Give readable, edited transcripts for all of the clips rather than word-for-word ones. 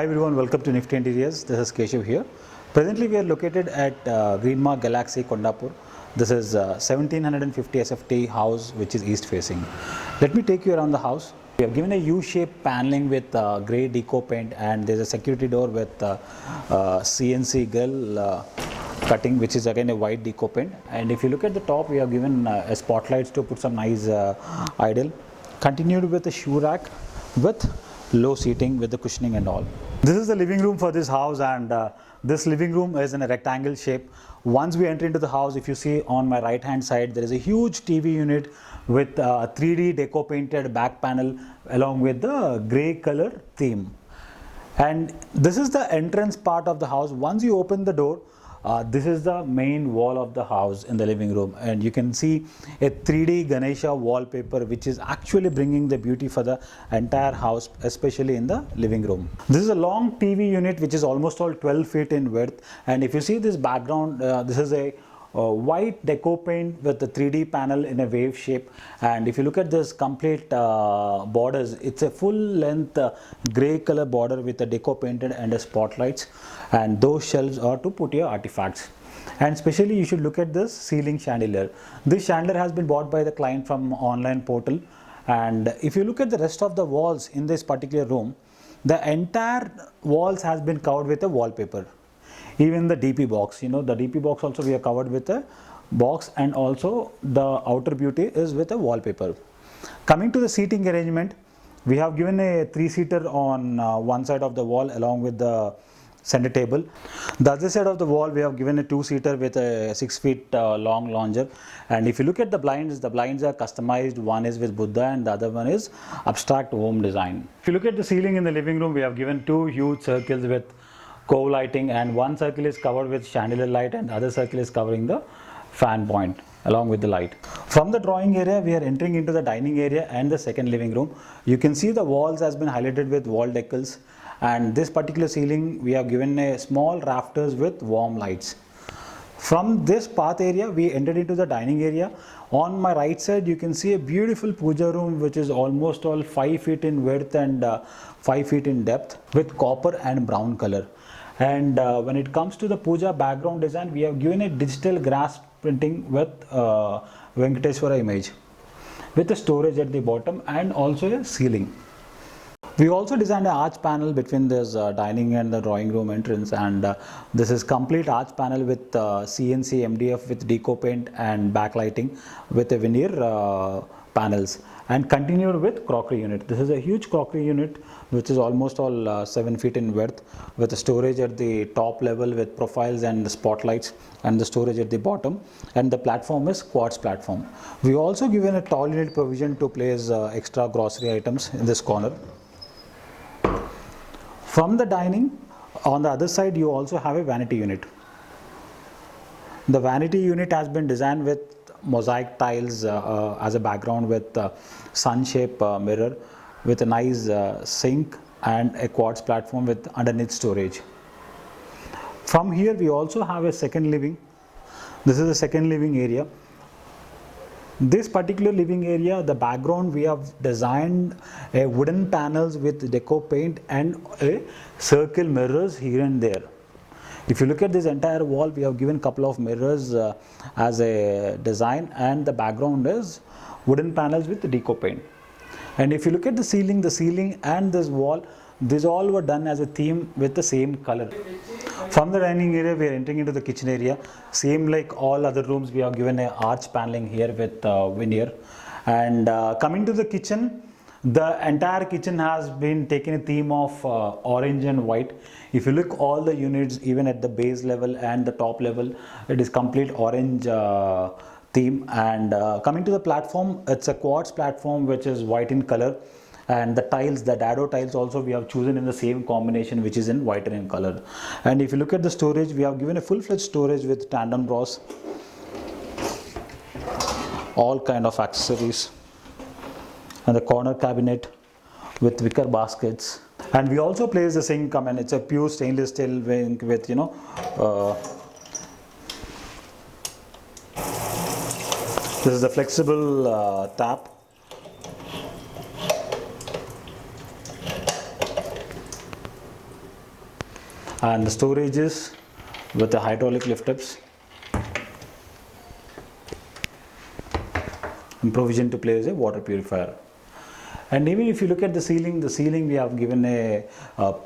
everyone, welcome to Nifty Interiors. This is Keshav here. Presently we are located at Greenmark Galaxy, Kondapur. This is 1750 SFT house which is east facing. Let me take you around the house. We have given a U-shaped paneling with grey deco paint, and there is a security door with CNC grill cutting, which is again a white deco paint. And if you look at the top, we have given spotlights to put some nice idle. Continued with a shoe rack with low seating with the cushioning and all. This is the living room for this house, and this living room is in a rectangle shape. Once we enter into the house, if you see on my right hand side, there is a huge TV unit with 3D deco painted back panel along with the grey color theme. And this is the entrance part of the house. Once you open the door, this is the main wall of the house in the living room, and you can see a 3D Ganesha wallpaper which is actually bringing the beauty for the entire house, especially in the living room. This is a long TV unit which is almost all 12 feet in width, and if you see this background, this is a white deco paint with the 3D panel in a wave shape. And if you look at this complete borders, it's a full length grey color border with a deco painted and a spotlights, and those shelves are to put your artifacts. And especially you should look at this ceiling chandelier. This chandelier has been bought by the client from online portal, and if you look at the rest of the walls in this particular room, the entire walls has been covered with a wallpaper. Even the DP box, the DP box also we are covered with a box, and also the outer beauty is with a wallpaper. Coming to the seating arrangement, we have given a 3-seater on one side of the wall along with the center table. The other side of the wall we have given a 2-seater with a 6 feet long lounger. And if you look at the blinds are customized. One is with Buddha and the other one is abstract home design. If you look at the ceiling in the living room, we have given 2 huge circles with cove lighting, and one circle is covered with chandelier light and the other circle is covering the fan point along with the light. From the drawing area, we are entering into the dining area and the second living room. You can see the walls has been highlighted with wall decals, and this particular ceiling we have given a small rafters with warm lights. From this path area, we entered into the dining area. On my right side, you can see a beautiful puja room which is almost all 5 feet in width and 5 feet in depth with copper and brown color. And when it comes to the puja background design, we have given a digital grass printing with Venkateswara image with a storage at the bottom and also a ceiling. We also designed an arch panel between this dining and the drawing room entrance, and this is complete arch panel with CNC MDF with deco paint and backlighting with a veneer panels, and continued with crockery unit. This is a huge crockery unit which is almost all 7 feet in width with a storage at the top level with profiles and the spotlights, and the storage at the bottom, and the platform is quartz platform. We also given a tall unit provision to place extra grocery items in this corner. From the dining, on the other side you also have a vanity unit. The vanity unit has been designed with mosaic tiles as a background with sun shape mirror with a nice sink and a quartz platform with underneath storage. From here we also have a second living. This is the second living area. This particular living area, the background we have designed a wooden panels with deco paint and a circle mirrors here and there. If you look at this entire wall, we have given couple of mirrors as a design, and the background is wooden panels with deco paint. And if you look at the ceiling and this wall, these all were done as a theme with the same color. From the dining area, we are entering into the kitchen area. Same like all other rooms, we have given an arch paneling here with veneer. And coming to the kitchen, the entire kitchen has been taken a theme of orange and white. If you look all the units, even at the base level and the top level, it is complete orange theme. And coming to the platform, it's a quartz platform which is white in color, and the tiles, the dado tiles also we have chosen in the same combination which is in white and in color. And if you look at the storage, we have given a full-fledged storage with tandem drawers, all kind of accessories, and the corner cabinet with wicker baskets. And we also place the sink, it's a pure stainless steel sink with this is the flexible tap. and the storages with the hydraulic lift ups and provision to place a water purifier. And even if you look at the ceiling we have given a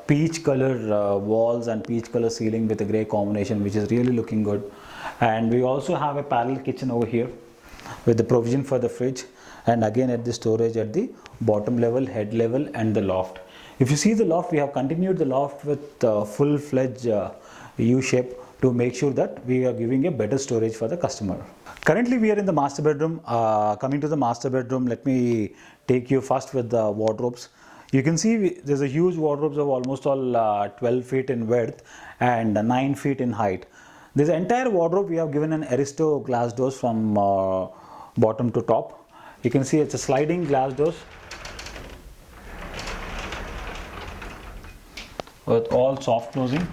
peach color walls and peach color ceiling with a grey combination, which is really looking good. And we also have a parallel kitchen over here with the provision for the fridge, and again at the storage at the bottom level, head level, and the loft. If you see the loft, we have continued the loft with full-fledged U shape to make sure that we are giving a better storage for the customer. Currently we are in the master bedroom. Coming to the master bedroom, let me take you first with the wardrobes. You can see there's a huge wardrobes of almost all 12 feet in width and 9 feet in height. This entire wardrobe we have given an Aristo glass doors from bottom to top. You can see it's a sliding glass doors with all soft closing.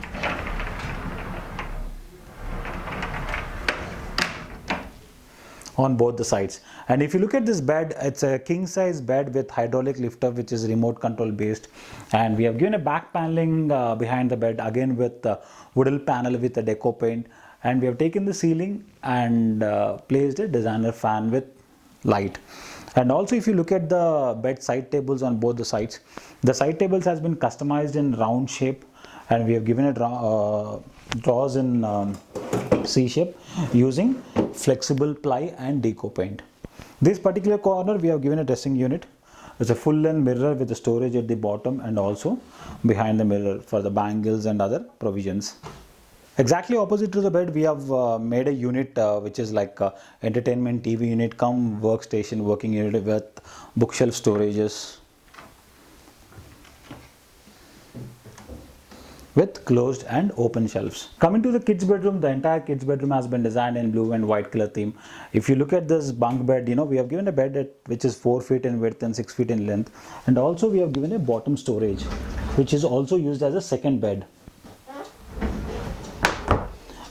On both the sides. And if you look at this bed, it's a king size bed with hydraulic lifter, which is remote control based, and we have given a back paneling behind the bed, again with wooden panel with a deco paint, and we have taken the ceiling and placed a designer fan with light. And also if you look at the bed side tables on both the sides, the side tables has been customized in round shape, and we have given it drawers in C shape using flexible ply and deco paint. This particular corner we have given a dressing unit. It's a full length mirror with the storage at the bottom and also behind the mirror for the bangles and other provisions. Exactly opposite to the bed we have made a unit which is like entertainment TV unit come workstation working unit with bookshelf storages with closed and open shelves. Coming to the kids bedroom, the entire kids bedroom has been designed in blue and white color theme. If you look at this bunk bed, we have given a bed which is 4 feet in width and 6 feet in length, and also we have given a bottom storage which is also used as a second bed.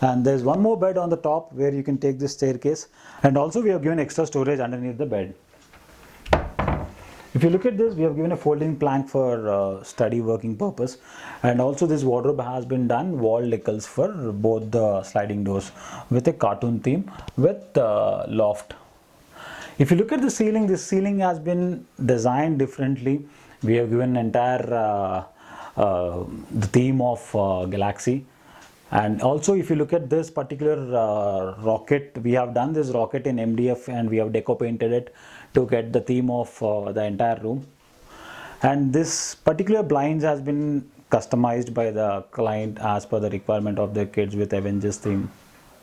And there's one more bed on the top where you can take this staircase, and also we have given extra storage underneath the bed. If you look at this, we have given a folding plank for study working purpose, and also this wardrobe has been done wall decals for both the sliding doors with a cartoon theme with loft. If you look at the ceiling, this ceiling has been designed differently. We have given entire the theme of Galaxy. And also if you look at this particular rocket, we have done this rocket in MDF and we have deco painted it to get the theme of the entire room. And this particular blinds has been customized by the client as per the requirement of the kids with Avengers theme.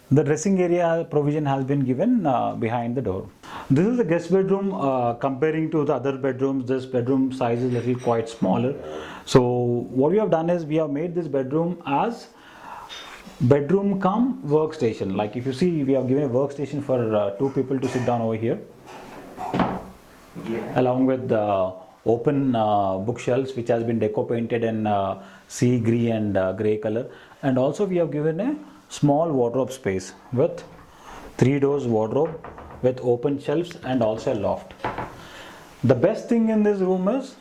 The dressing area provision has been given behind the door. This is the guest bedroom. Comparing to the other bedrooms, this bedroom size is a little quite smaller. So what we have done is we have made this bedroom as bedroom come workstation. Like if you see, we have given a workstation for 2 people to sit down over here, along with the open bookshelves which has been deco painted in sea green and grey color. And also we have given a small wardrobe space with 3 doors wardrobe with open shelves and also a loft. The best thing in this room is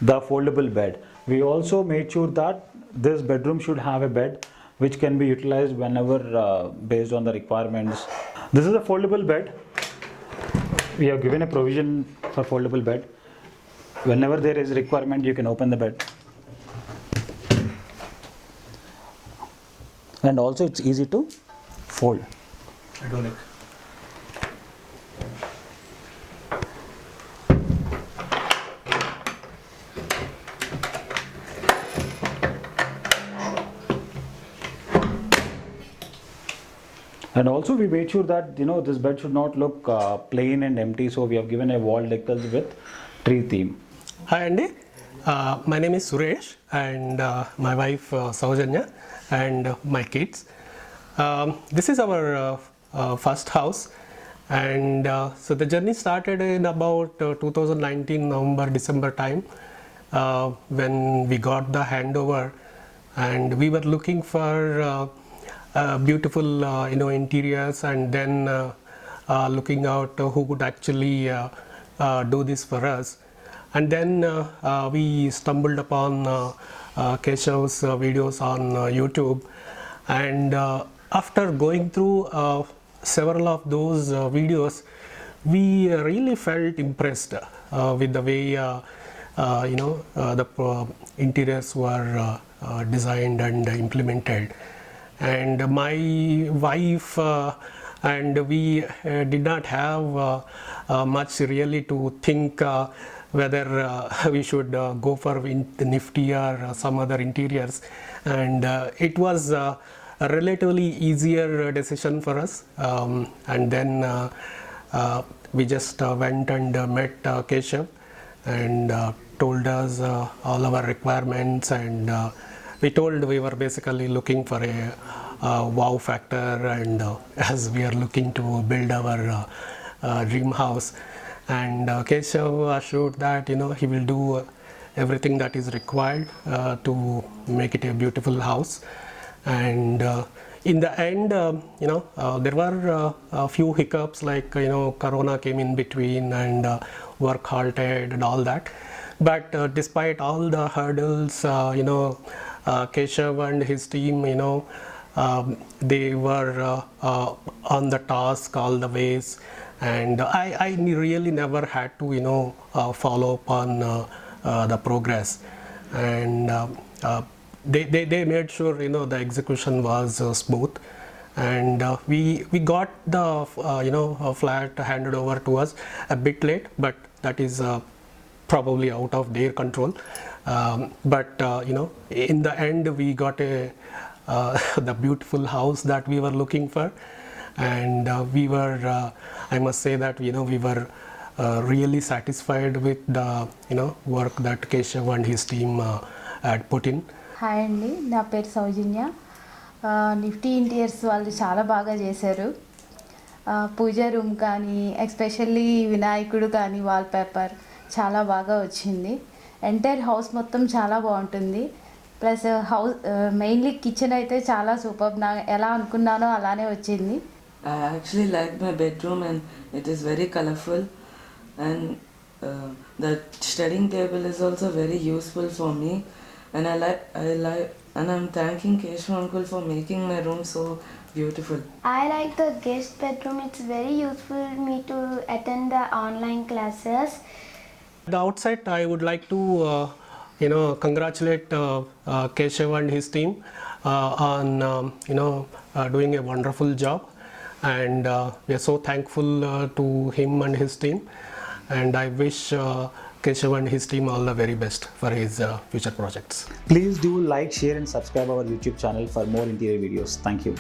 the foldable bed. We also made sure that this bedroom should have a bed which can be utilized whenever based on the requirements. This is a foldable bed. We have given a provision for foldable bed. Whenever there is requirement, you can open the bed. And also it's easy to fold. Hydraulic. And also we made sure that this bed should not look plain and empty, so we have given a wall decals with tree theme. Hi Andy, my name is Suresh and my wife Saujanya and my kids. This is our first house, and so the journey started in about 2019 November-December time when we got the handover, and we were looking for beautiful interiors, and then looking out who could actually do this for us. And then we stumbled upon Keshav's videos on YouTube, and after going through several of those videos, we really felt impressed with the way the interiors were designed and implemented. And my wife and we did not have much really to think whether we should go for Nifty or some other interiors, and it was a relatively easier decision for us. And then we just went and met Keshav and told us all our requirements, and we told we were basically looking for a wow factor, and as we are looking to build our dream house. And Keshav assured that he will do everything that is required to make it a beautiful house. And in the end, there were a few hiccups, like Corona came in between and work halted and all that. But despite all the hurdles, Keshav and his team, they were on the task all the ways, and I really never had to follow up on the progress, and they made sure the execution was smooth, and we got the flat handed over to us a bit late, but that is probably out of their control. But in the end, we got the beautiful house that we were looking for, and we were I must say that we were really satisfied with the work that Keshav and his team had put in. Hi అండి, నా పేరు సౌజన్య. Nifty interiors వాళ్ళు చాలా బాగా చేశారు. పూజా room కానీ, especially వినాయకుడు కానీ వాల్పేపర్ చాలా బాగా వచ్చింది. ఎంటైర్ హౌస్ మొత్తం చాలా బాగుంటుంది. ప్లస్ హౌస్ మెయిన్లీ కిచెన్ అయితే చాలా సూపర్. నా ఎలా అనుకున్నానో అలానే వచ్చింది. I actually like my bedroom, and it is very colorful, and the studying table is also very useful for me, and I like and I'm thanking Keshav uncle for making my room so beautiful. I like the guest bedroom. It's very useful me to attend the online classes. At the outset, I would like to congratulate Keshav and his team on doing a wonderful job, and we are so thankful to him and his team, and I wish Keshav and his team all the very best for his future projects. Please do like, share and subscribe our YouTube channel for more interior videos. Thank you.